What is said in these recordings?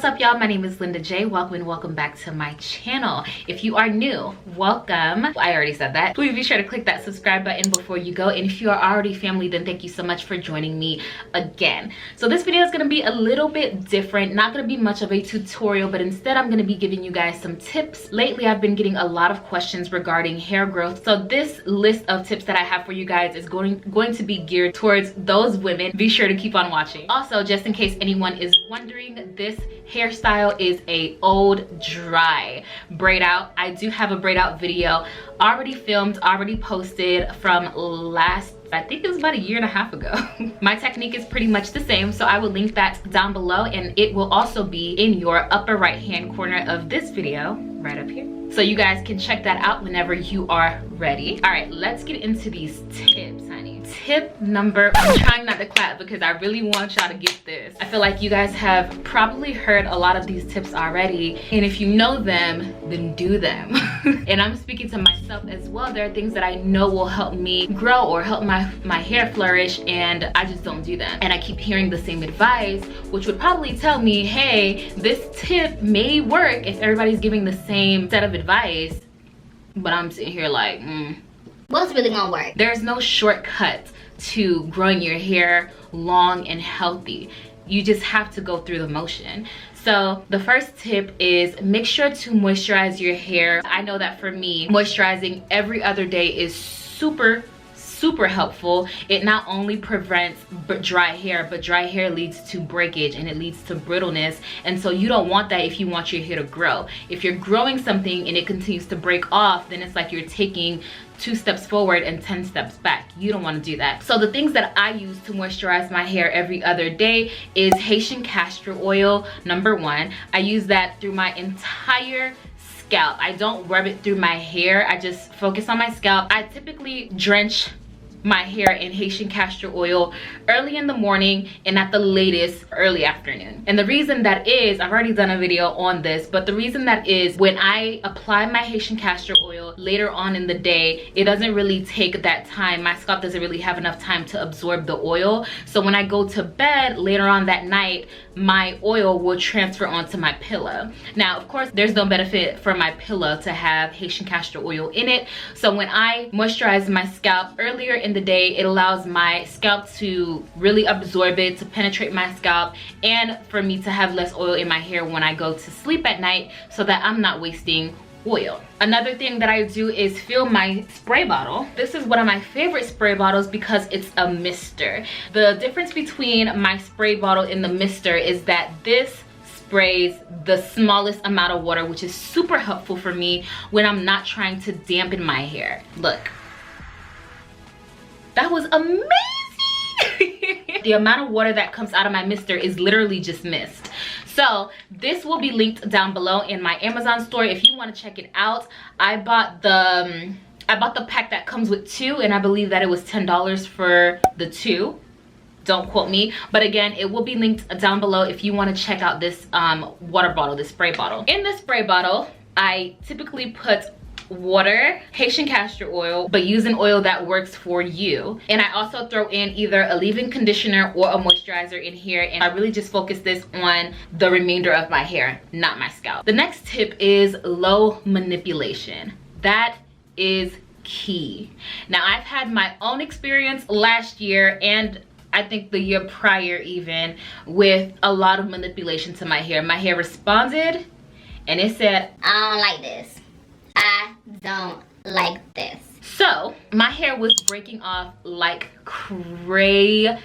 What's up, y'all? My name is Lynda J. Welcome and welcome back to my channel. If you are new, welcome. I already said that. Please be sure to click that subscribe button before you go. And if you are already family, then thank you so much for joining me again. So this video is going to be a little bit different. Not going to be much of a tutorial, but instead I'm going to be giving you guys some tips. Lately, I've been getting a lot of questions regarding hair growth. So this list of tips that I have for you guys is going to be geared towards those women. Be sure to keep on watching. Also, just in case anyone is wondering, this hairstyle is a old dry braid out. I do have a braid out video already filmed, already posted from last, I think it was about a year and a half ago. My technique is pretty much the same, so I will link that down below, and it will also be in your upper right hand corner of this video right up here, so you guys can check that out whenever you are ready. All right, let's get into these tips, honey. Tip number, I'm trying not to clap because I really want y'all to get this. I feel like you guys have probably heard a lot of these tips already, and if you know them, then do them. And I'm speaking to myself as well. There are things that I know will help me grow or help my hair flourish, and I just don't do them. And I keep hearing the same advice, which would probably tell me, hey, this tip may work if everybody's giving the same set of advice. But I'm sitting here like, what's really gonna work? There's no shortcut to growing your hair long and healthy. You just have to go through the motion. So the first tip is make sure to moisturize your hair. I know that for me, moisturizing every other day is super helpful. It not only prevents dry hair, but dry hair leads to breakage and it leads to brittleness, and so you don't want that if you want your hair to grow. If you're growing something and it continues to break off, then it's like you're taking 2 steps forward and 10 steps back. You don't want to do that. So the things that I use to moisturize my hair every other day is Haitian Castor Oil, number 1. I use that through my entire scalp. I don't rub it through my hair. I just focus on my scalp. I typically drench my hair in Haitian Castor Oil early in the morning and at the latest early afternoon. And the reason that is, I've already done a video on this, but the reason that is, when I apply my Haitian Castor Oil later on in the day, it doesn't really take that time. My scalp doesn't really have enough time to absorb the oil. So when I go to bed later on that night, my oil will transfer onto my pillow. Now, of course, there's no benefit for my pillow to have Haitian Castor Oil in it. So when I moisturize my scalp earlier in the day, it allows my scalp to really absorb it, to penetrate my scalp, and for me to have less oil in my hair when I go to sleep at night, so that I'm not wasting oil. Another thing that I do is fill my spray bottle. This is one of my favorite spray bottles because it's a mister. The difference between my spray bottle and the mister is that this sprays the smallest amount of water, which is super helpful for me when I'm not trying to dampen my hair. Look, that was amazing. The amount of water that comes out of my mister is literally just mist. So this will be linked down below in my Amazon store if you want to check it out. I bought the pack that comes with 2, and I believe that it was $10 for the 2. Don't quote me, but again, it will be linked down below if you want to check out this water bottle, this spray bottle. In the spray bottle, I typically put water, Haitian Castor Oil, but use an oil that works for you. And I also throw in either a leave-in conditioner or a moisturizer in here, and I really just focus this on the remainder of my hair, not my scalp. The next tip is low manipulation. That is key. Now, I've had my own experience last year, and I think the year prior even, with a lot of manipulation to my hair. My hair responded and it said, I don't like this. I don't like this. So my hair was breaking off like crazy,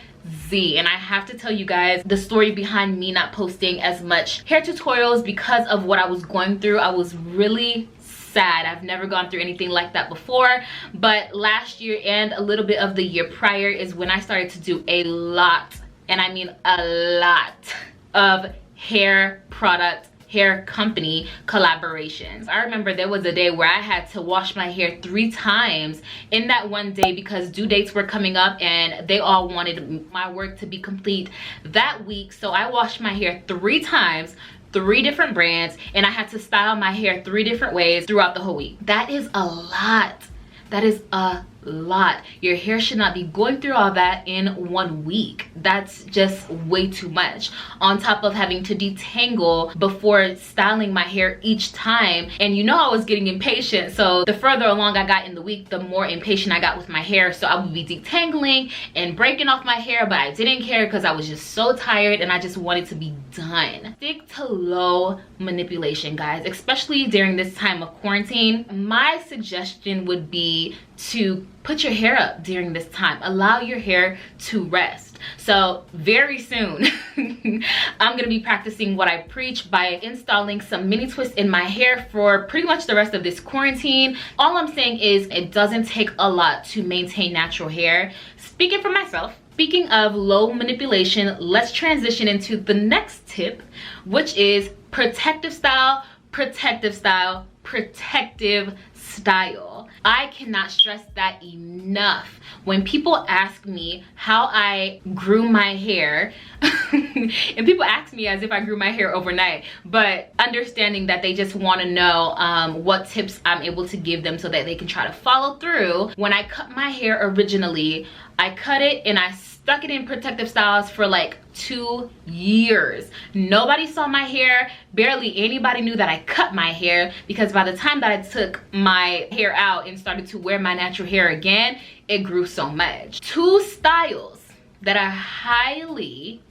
and I have to tell you guys the story behind me not posting as much hair tutorials because of what I was going through. I was really sad. I've never gone through anything like that before, but last year and a little bit of the year prior is when I started to do a lot, and I mean a lot, of hair product, hair company collaborations. I remember there was a day where I had to wash my hair 3 times in that one day because due dates were coming up and they all wanted my work to be complete that week. So I washed my hair 3 times, 3 different brands, and I had to style my hair 3 different ways throughout the whole week. That is a lot. That is a lot. Your hair should not be going through all that in 1 week. That's just way too much. On top of having to detangle before styling my hair each time. And you know I was getting impatient, so the further along I got in the week, the more impatient I got with my hair. So I would be detangling and breaking off my hair, but I didn't care because I was just so tired and I just wanted to be done. Stick to low manipulation, guys, especially during this time of quarantine. My suggestion would be to put your hair up during this time. Allow your hair to rest. So very soon I'm gonna be practicing what I preach by installing some mini twists in my hair for pretty much the rest of this quarantine. All I'm saying is it doesn't take a lot to maintain natural hair. Speaking for myself, speaking of low manipulation, let's transition into the next tip, which is protective style, protective style, protective style. I cannot stress that enough. When people ask me how I grew my hair, and people ask me as if I grew my hair overnight, but understanding that they just want to know what tips I'm able to give them so that they can try to follow through. When I cut my hair originally, I cut it and I stuck it in protective styles for like 2 years. Nobody saw my hair. Barely anybody knew that I cut my hair, because by the time that I took my hair out and started to wear my natural hair again, it grew so much. 2 styles that I highly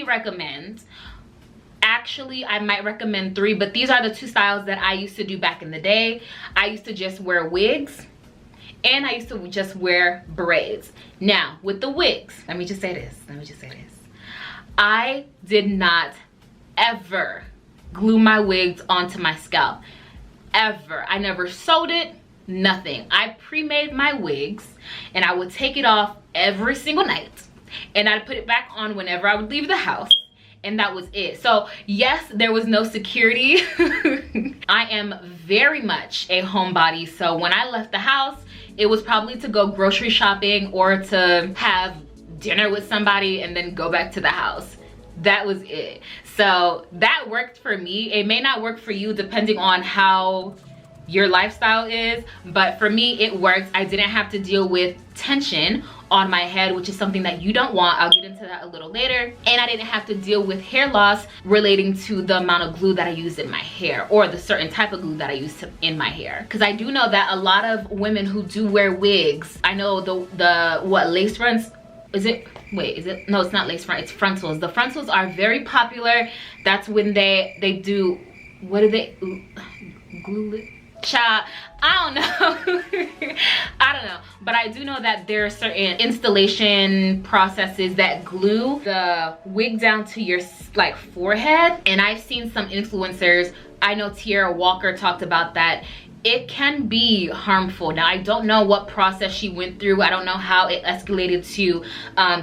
recommend. Actually, I might recommend 3, but these are the 2 styles that I used to do back in the day. I used to just wear wigs, and I used to just wear braids. Now, with the wigs, let me just say this. I did not ever glue my wigs onto my scalp. Ever. I never sewed it, nothing. I pre-made my wigs, and I would take it off every single night, and I'd put it back on whenever I would leave the house. And that was it. So yes, there was no security. I am very much a homebody, so when I left the house, it was probably to go grocery shopping or to have dinner with somebody and then go back to the house. That was it. So that worked for me. It may not work for you depending on how your lifestyle is, but for me it worked. I didn't have to deal with tension on my head, which is something that you don't want. I'll get into that a little later. And I didn't have to deal with hair loss relating to the amount of glue that I used in my hair, or the certain type of glue that I used in my hair. Because I do know that a lot of women who do wear wigs, I know the what, lace fronts, is it? Wait, is it? No, it's not lace front, it's frontals. The frontals are very popular. That's when they do, what do they, glue it? Child, I don't know. I don't know, but I do know that there are certain installation processes that glue the wig down to your like forehead, and I've seen some influencers, I know Tiara Walker talked about that. It can be harmful. Now, I don't know what process she went through. I don't know how it escalated to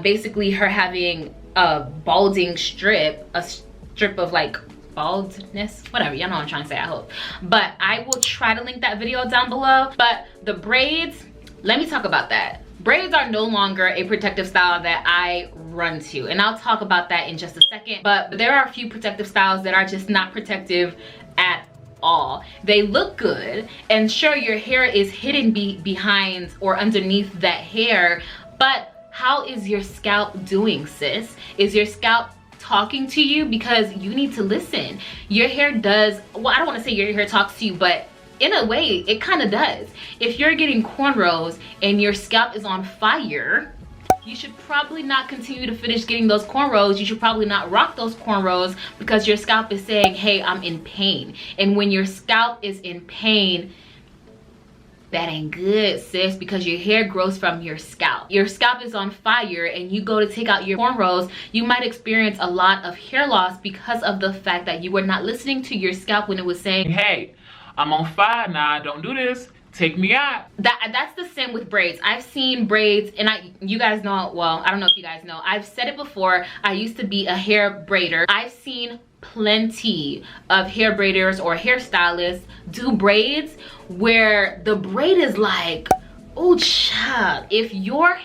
basically her having a balding strip, a strip of like baldness, whatever, y'all know what I'm trying to say, I hope. But I will try to link that video down below. But the braids, let me talk about that. Braids are no longer a protective style that I run to, and I'll talk about that in just a second. But there are a few protective styles that are just not protective at all. They look good, and sure, your hair is hidden behind or underneath that hair, but how is your scalp doing, sis? Is your scalp talking to you? Because you need to listen. Your hair does, well, I don't want to say your hair talks to you, but in a way it kind of does. If you're getting cornrows and your scalp is on fire, you should probably not continue to finish getting those cornrows. You should probably not rock those cornrows, because your scalp is saying, hey, I'm in pain. And when your scalp is in pain, that ain't good, sis, because your hair grows from your scalp. Your scalp is on fire and you go to take out your cornrows, you might experience a lot of hair loss because of the fact that you were not listening to your scalp when it was saying, hey, I'm on fire now, don't do this, take me out. That's the same with braids. I've seen braids, and you guys know, well, I don't know if you guys know, I've said it before, I used to be a hair braider. I've seen plenty of hair braiders or hairstylists do braids where the braid is like, oh child, if your,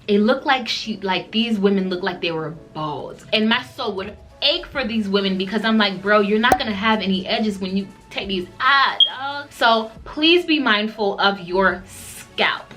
it looked like these women look like they were bald, and my soul would ache for these women, because I'm like, bro, you're not gonna have any edges when you take these out, dog. So please be mindful of your scalp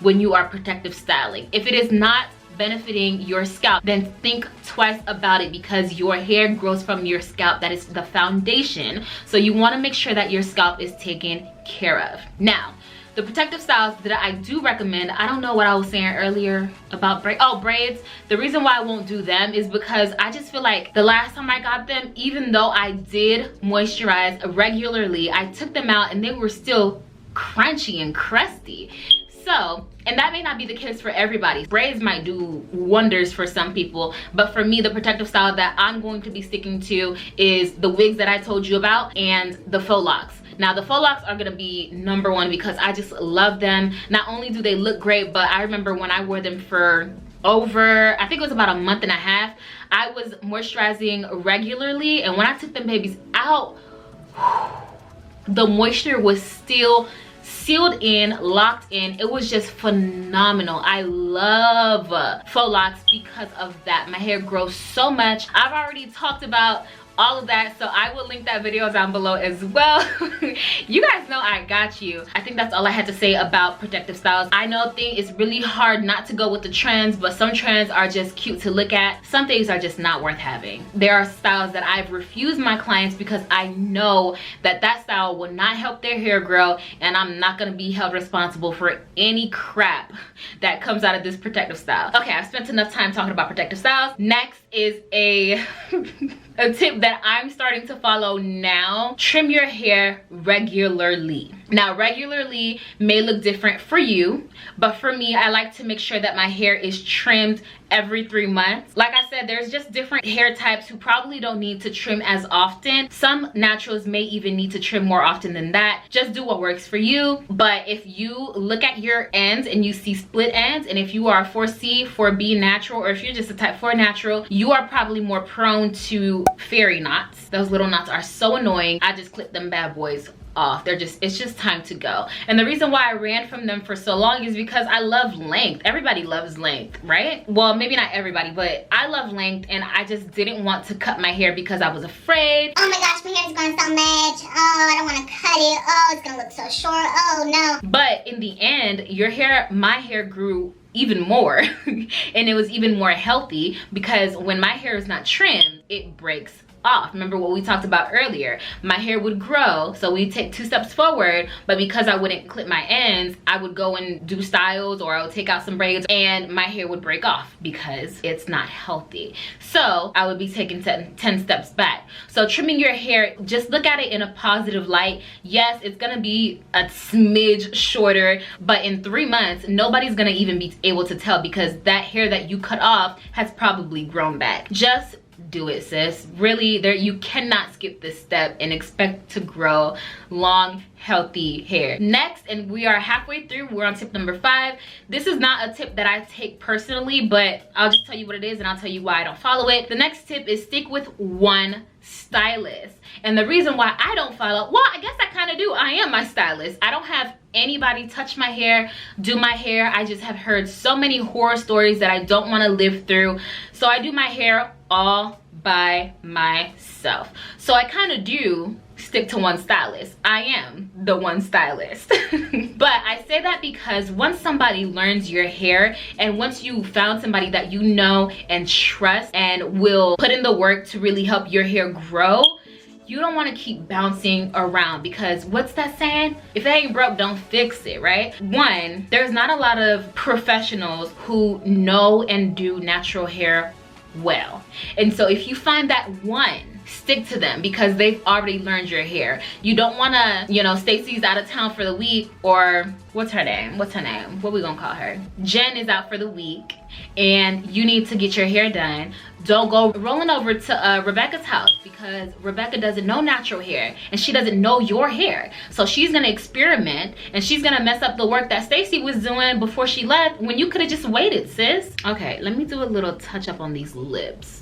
when you are protective styling. If it is not benefiting your scalp, then think twice about it, because your hair grows from your scalp. That is the foundation. So you want to make sure that your scalp is taken care of. Now, the protective styles that I do recommend, I don't know what I was saying earlier about braids. The reason why I won't do them is because I just feel like the last time I got them, even though I did moisturize regularly, I took them out and they were still crunchy and crusty. So, and that may not be the case for everybody. Braids might do wonders for some people, but for me, the protective style that I'm going to be sticking to is the wigs that I told you about and the faux locks. Now, the faux locks are gonna be #1 because I just love them. Not only do they look great, but I remember when I wore them for over, I think it was about a month and a half, I was moisturizing regularly, and when I took them babies out, the moisture was still sealed in, locked in. It was just phenomenal. I love faux locks because of that. My hair grows so much. I've already talked about all of that, so I will link that video down below as well. You guys know I got you. I think that's all I had to say about protective styles. I know it's really hard not to go with the trends, but some trends are just cute to look at. Some things are just not worth having. There are styles that I've refused my clients because I know that that style will not help their hair grow, and I'm not gonna be held responsible for any crap that comes out of this protective style. Okay, I've spent enough time talking about protective styles. Next is a tip that I'm starting to follow now. Trim your hair regularly. Now, regularly may look different for you, but for me, I like to make sure that my hair is trimmed every 3 months. Like I said, there's just different hair types who probably don't need to trim as often. Some naturals may even need to trim more often than that. Just do what works for you. But if you look at your ends and you see split ends, and if you are a 4C, 4B natural, or if you're just a type 4 natural, you are probably more prone to fairy knots. Those little knots are so annoying. I just clip them bad boys off. It's just time to go. And the reason why I ran from them for so long is because I love length. Everybody loves length, right? Well, maybe not everybody, but I love length, and I just didn't want to cut my hair because I was afraid. Oh my gosh, my hair is going so much. Oh, I don't want to cut it. Oh, it's gonna look so short. Oh no. But in the end, my hair grew even more and it was even more healthy, because when my hair is not trimmed, it breaks off. Remember what we talked about earlier? My hair would grow, so we take 2 steps forward, but because I wouldn't clip my ends, I would go and do styles, or I would take out some braids, and my hair would break off because it's not healthy. So I would be taking 10 steps back. So trimming your hair, just look at it in a positive light. Yes, it's gonna be a smidge shorter, but in 3 months, nobody's gonna even be able to tell, because that hair that you cut off has probably grown back. Just do it, sis. Really, you cannot skip this step and expect to grow long, healthy hair. Next, and we are halfway through, we're on tip number 5. This is not a tip that I take personally, but I'll just tell you what it is and I'll tell you why I don't follow it. The next tip is stick with One Stylist. And the reason why I don't follow, well, I guess I kind of do. I am my stylist. I don't have anybody touch my hair, do my hair. I just have heard so many horror stories that I don't want to live through. So I do my hair all by myself. So I kind of do stick to one stylist. I am the one stylist. But I say that because once somebody learns your hair, and once you found somebody that you know and trust and will put in the work to really help your hair grow, you don't want to keep bouncing around, because what's that saying? If it ain't broke, don't fix it, right? One, there's not a lot of professionals who know and do natural hair well. And so if you find that one, stick to them, because they've already learned your hair. You don't want to, you know, Stacy's out of town for the week, or what's her name? What we gonna call her? Jen is out for the week, and you need to get your hair done. Don't go rolling over to Rebecca's house, because Rebecca doesn't know natural hair and she doesn't know your hair. So she's gonna experiment and she's gonna mess up the work that Stacy was doing before she left, when you could have just waited, sis. Okay, let me do a little touch up on these lips.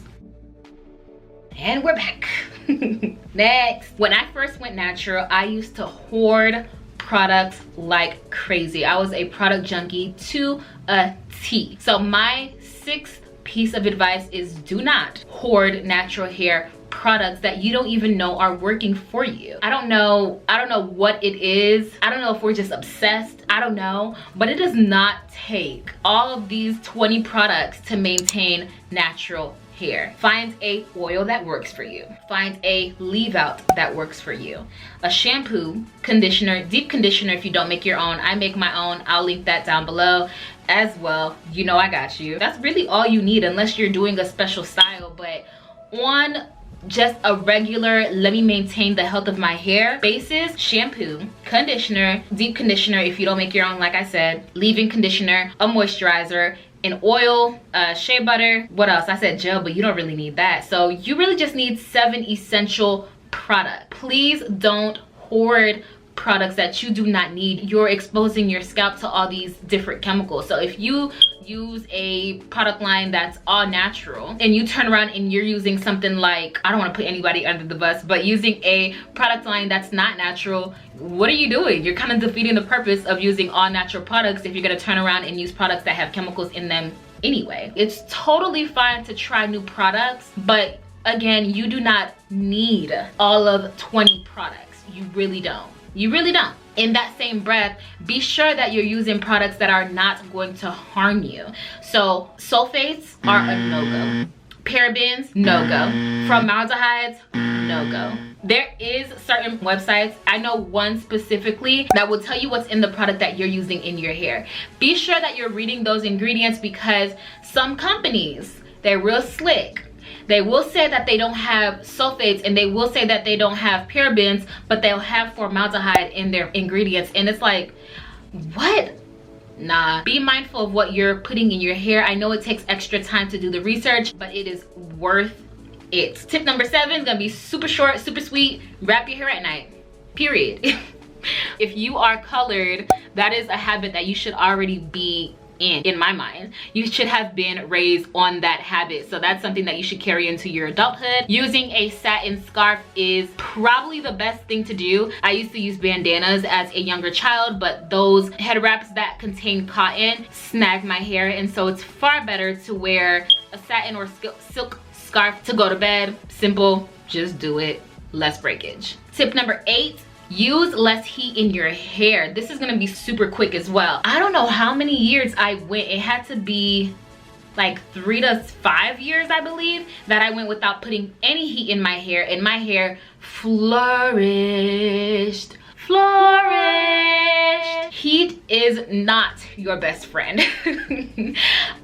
And we're back. Next, when I first went natural, I used to hoard products like crazy. I was a product junkie to a T. So my 6th piece of advice is, do not hoard natural hair products that you don't even know are working for you. I don't know what it is. I don't know if we're just obsessed. I don't know, but it does not take all of these 20 products to maintain natural hair. Find a oil that works for you. Find a leave out that works for you. A shampoo, conditioner, deep conditioner if you don't make your own. I make my own. I'll link that down below as well. You know I got you. That's really all you need unless you're doing a special style, but on just a regular let me maintain the health of my hair basis, shampoo, conditioner, deep conditioner if you don't make your own, like I said, leave-in conditioner, a moisturizer, an oil, shea butter, what else? I said gel, but you don't really need that. So you really just need 7 essential products. Please don't hoard products that you do not need. You're exposing your scalp to all these different chemicals. So if you use a product line that's all natural and you turn around and you're using something like, I don't want to put anybody under the bus, but using a product line that's not natural, what are you doing? You're kind of defeating the purpose of using all natural products if you're going to turn around and use products that have chemicals in them anyway. It's totally fine to try new products, but again, you do not need all of 20 products. You really don't. You really don't. In that same breath, be sure that you're using products that are not going to harm you. So sulfates are a no-go. Parabens, no-go. Formaldehydes, no-go. There is certain websites, I know one specifically, that will tell you what's in the product that you're using in your hair. Be sure that you're reading those ingredients because some companies, they're real slick. They will say that they don't have sulfates and they will say that they don't have parabens, but they'll have formaldehyde in their ingredients. And it's like, what? Nah. Be mindful of what you're putting in your hair. I know it takes extra time to do the research, but it is worth it. Tip number 7 is gonna be super short, super sweet. Wrap your hair at night, period. If you are colored, that is a habit that you should already be in my mind. You should have been raised on that habit, so that's something that you should carry into your adulthood. Using a satin scarf is probably the best thing to do. I used to use bandanas as a younger child, but those head wraps that contain cotton snag my hair, and so it's far better to wear a satin or silk scarf to go to bed. Simple, just do it, less breakage. Tip number 8, use less heat in your hair. This is gonna be super quick as well. I don't know how many years I went. It had to be like 3 to 5 years, I believe, that I went without putting any heat in my hair, and my hair flourished. Heat is not your best friend.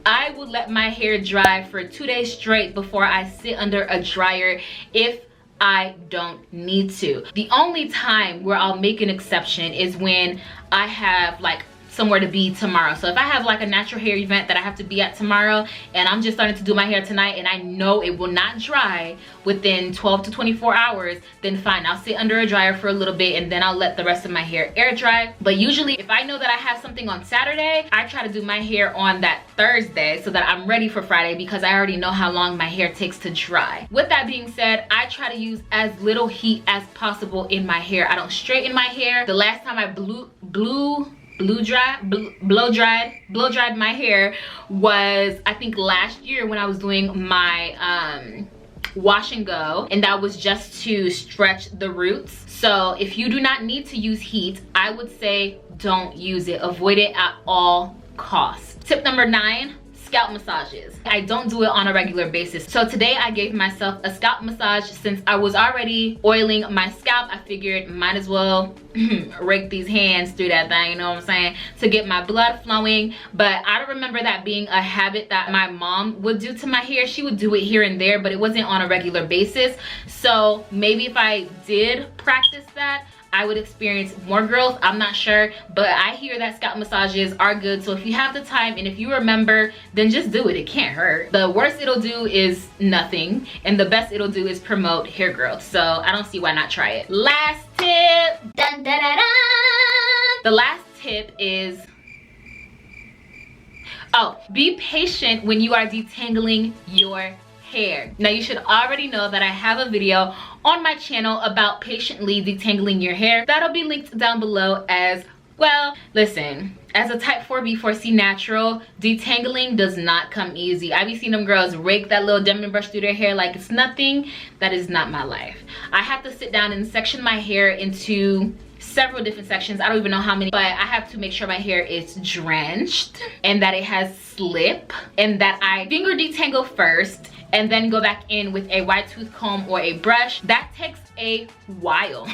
I would let my hair dry for 2 days straight before I sit under a dryer if I don't need to. The only time where I'll make an exception is when I have like somewhere to be tomorrow. So if I have like a natural hair event that I have to be at tomorrow and I'm just starting to do my hair tonight and I know it will not dry within 12 to 24 hours, then fine, I'll sit under a dryer for a little bit and then I'll let the rest of my hair air dry. But usually if I know that I have something on Saturday, I try to do my hair on that Thursday so that I'm ready for Friday because I already know how long my hair takes to dry. With that being said, I try to use as little heat as possible in my hair. I don't straighten my hair. The last time I blow dried my hair was, I think, last year when I was doing my wash and go, and that was just to stretch the roots. So if you do not need to use heat, I would say don't use it. Avoid it at all costs. Tip number 9, scalp massages. I don't do it on a regular basis. So today I gave myself a scalp massage. Since I was already oiling my scalp, I figured might as well rake these hands through that thing, you know what I'm saying, to get my blood flowing. But I don't remember that being a habit that my mom would do to my hair. She would do it here and there, but it wasn't on a regular basis. So maybe if I did practice that, I would experience more growth. I'm not sure, but I hear that scalp massages are good. So if you have the time and if you remember, then just do it. It can't hurt. The worst it'll do is nothing, and the best it'll do is promote hair growth. So I don't see why not try it. Last tip. Dun, da, da, da. The last tip is, be patient when you are detangling your hair. Now you should already know that I have a video on my channel about patiently detangling your hair. That'll be linked down below as well. Listen, As a type 4 B4C natural, detangling does not come easy. I be seeing them girls rake that little Denman brush through their hair like it's nothing. That is not my life. I have to sit down and section my hair into several different sections. I don't even know how many, but I have to make sure my hair is drenched and that it has slip, and that I finger detangle first and then go back in with a wide tooth comb or a brush. That takes a while.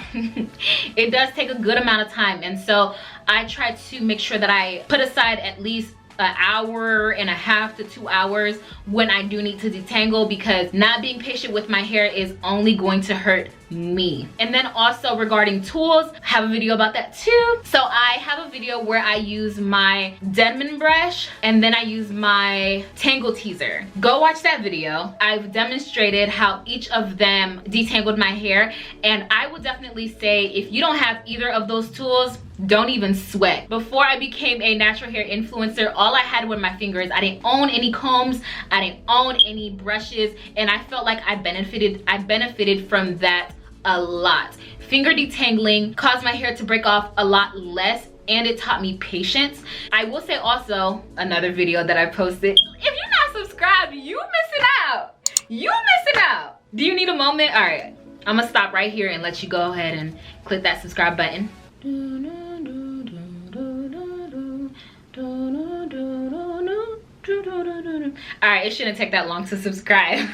It does take a good amount of time, and so I try to make sure that I put aside at least an hour and a half to 2 hours when I do need to detangle, because not being patient with my hair is only going to hurt me. And then also regarding tools, I have a video about that too. So I have a video where I use my Denman brush and then I use my Tangle Teezer. Go watch that video. I've demonstrated how each of them detangled my hair, and I would definitely say if you don't have either of those tools, don't even sweat. Before I became a natural hair influencer, all I had were my fingers. I didn't own any combs, I didn't own any brushes, and I felt like I benefited from that a lot. Finger detangling caused my hair to break off a lot less, and it taught me patience. I will say also, another video that I posted, if you're not subscribed, you missing out. You missing out. Do you need a moment? All right, I'm gonna stop right here and let you go ahead and click that subscribe button. All right, it shouldn't take that long to subscribe.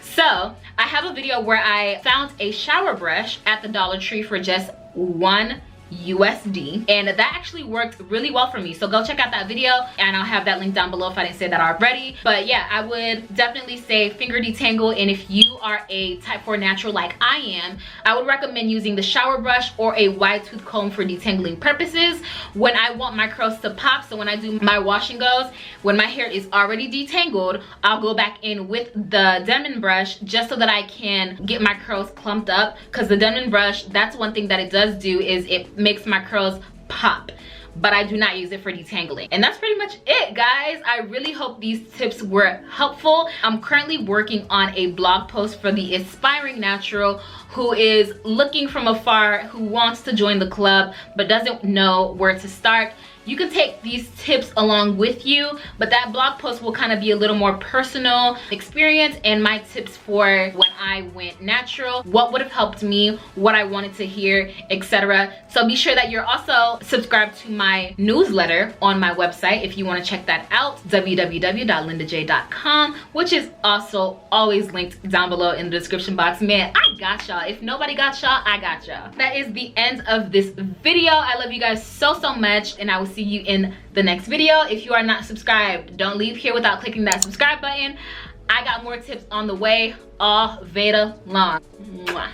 So I have a video where I found a shower brush at the Dollar Tree for just $1 USD, and that actually worked really well for me. So go check out that video, and I'll have that link down below if I didn't say that already. But yeah, I would definitely say finger detangle, and if you are a type 4 natural like I am, I would recommend using the shower brush or a wide tooth comb for detangling purposes when I want my curls to pop. So when I do my wash and goes, when my hair is already detangled, I'll go back in with the Denman brush just so that I can get my curls clumped up, because the Denman brush, that's one thing that it does do, is it makes my curls pop, but I do not use it for detangling. And that's pretty much it, guys. I really hope these tips were helpful. I'm currently working on a blog post for the aspiring natural who is looking from afar, who wants to join the club but doesn't know where to start. You can take these tips along with you, but that blog post will kind of be a little more personal experience and my tips for when I went natural, what would have helped me, what I wanted to hear, etc. So be sure that you're also subscribed to my newsletter on my website if you want to check that out, www.lindaj.com, which is also always linked down below in the description box. Man, I got y'all. If nobody got y'all, I got y'all. That is the end of this video. I love you guys so much, and I will see you in the next video. If you are not subscribed, don't leave here without clicking that subscribe button. I got more tips on the way, all VEDA long. Mwah.